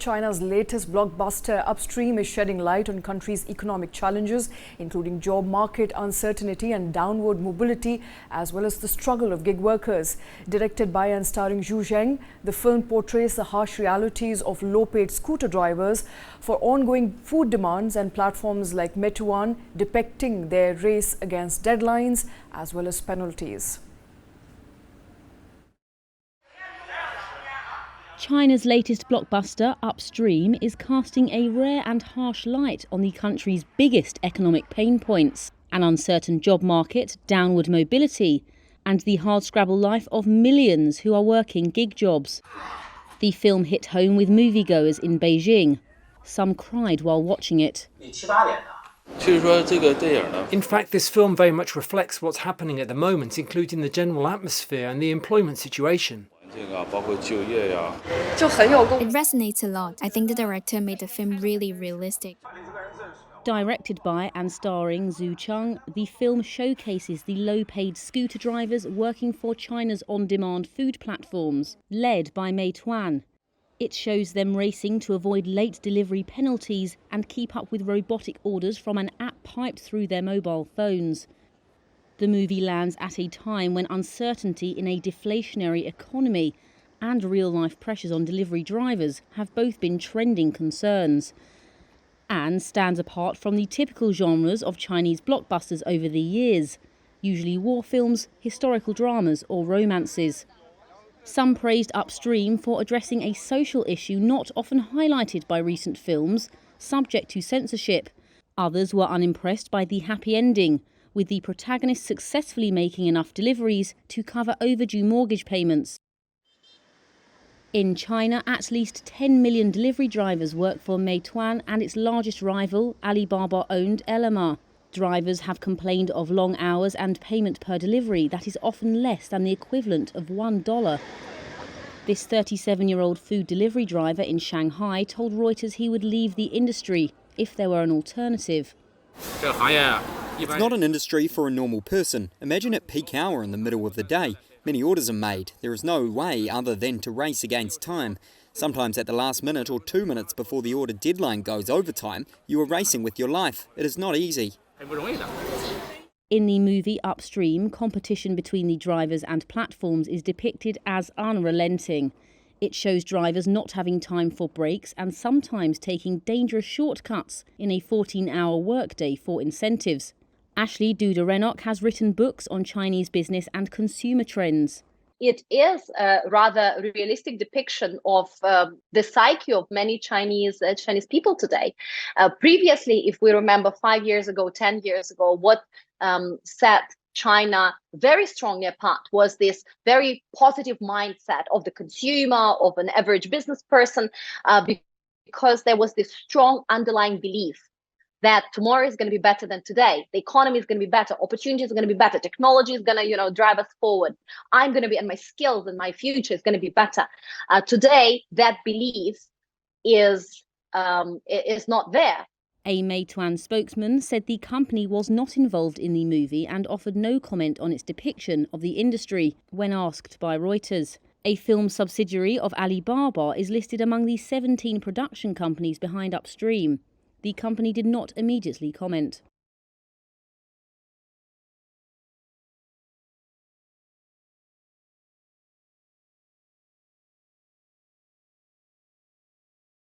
China's latest blockbuster, Upstream, is shedding light on country's economic challenges, including job market uncertainty and downward mobility, as well as the struggle of gig workers. Directed by and starring Zhu Zheng, the film portrays the harsh realities of low-paid scooter drivers for ongoing food demands and platforms like Meituan, depicting their race against deadlines as well as penalties. China's latest blockbuster, Upstream, is casting a rare and harsh light on the country's biggest economic pain points: an uncertain job market, downward mobility, and the hardscrabble life of millions who are working gig jobs. The film hit home with moviegoers in Beijing. Some cried while watching it. In fact, this film very much reflects what's happening at the moment, including the general atmosphere and the employment situation. It resonates a lot. I think the director made the film really realistic. Directed by and starring Zhu Zheng, the film showcases the low-paid scooter drivers working for China's on-demand food platforms, led by Meituan. It shows them racing to avoid late delivery penalties and keep up with robotic orders from an app piped through their mobile phones. The movie lands at a time when uncertainty in a deflationary economy and real-life pressures on delivery drivers have both been trending concerns, and stands apart from the typical genres of Chinese blockbusters over the years, usually war films, historical dramas or romances. Some praised Upstream for addressing a social issue not often highlighted by recent films, subject to censorship. Others were unimpressed by the happy ending, with the protagonist successfully making enough deliveries to cover overdue mortgage payments. In China, at least 10 million delivery drivers work for Meituan and its largest rival, Alibaba-owned Ele.me. Drivers have complained of long hours and payment per delivery that is often less than the equivalent of $1. This 37-year-old food delivery driver in Shanghai told Reuters he would leave the industry if there were an alternative. It's not an industry for a normal person. Imagine at peak hour in the middle of the day. Many orders are made. There is no way other than to race against time. Sometimes at the last minute or 2 minutes before the order deadline goes overtime, you are racing with your life. It is not easy. In the movie Upstream, competition between the drivers and platforms is depicted as unrelenting. It shows drivers not having time for breaks and sometimes taking dangerous shortcuts in a 14-hour workday for incentives. Ashley Duda-Rennock has written books on Chinese business and consumer trends. It is a rather realistic depiction of the psyche of many Chinese people today. Previously, if we remember 5 years ago, 10 years ago, what set China very strongly apart was this very positive mindset of the consumer, of an average business person, because there was this strong underlying belief that tomorrow is going to be better than today. The economy is going to be better. Opportunities are going to be better. Technology is going to, drive us forward. I'm going to be, and my skills and my future is going to be better. Today, that belief is not there. A Meituan spokesman said the company was not involved in the movie and offered no comment on its depiction of the industry when asked by Reuters. A film subsidiary of Alibaba is listed among the 17 production companies behind Upstream. The company did not immediately comment.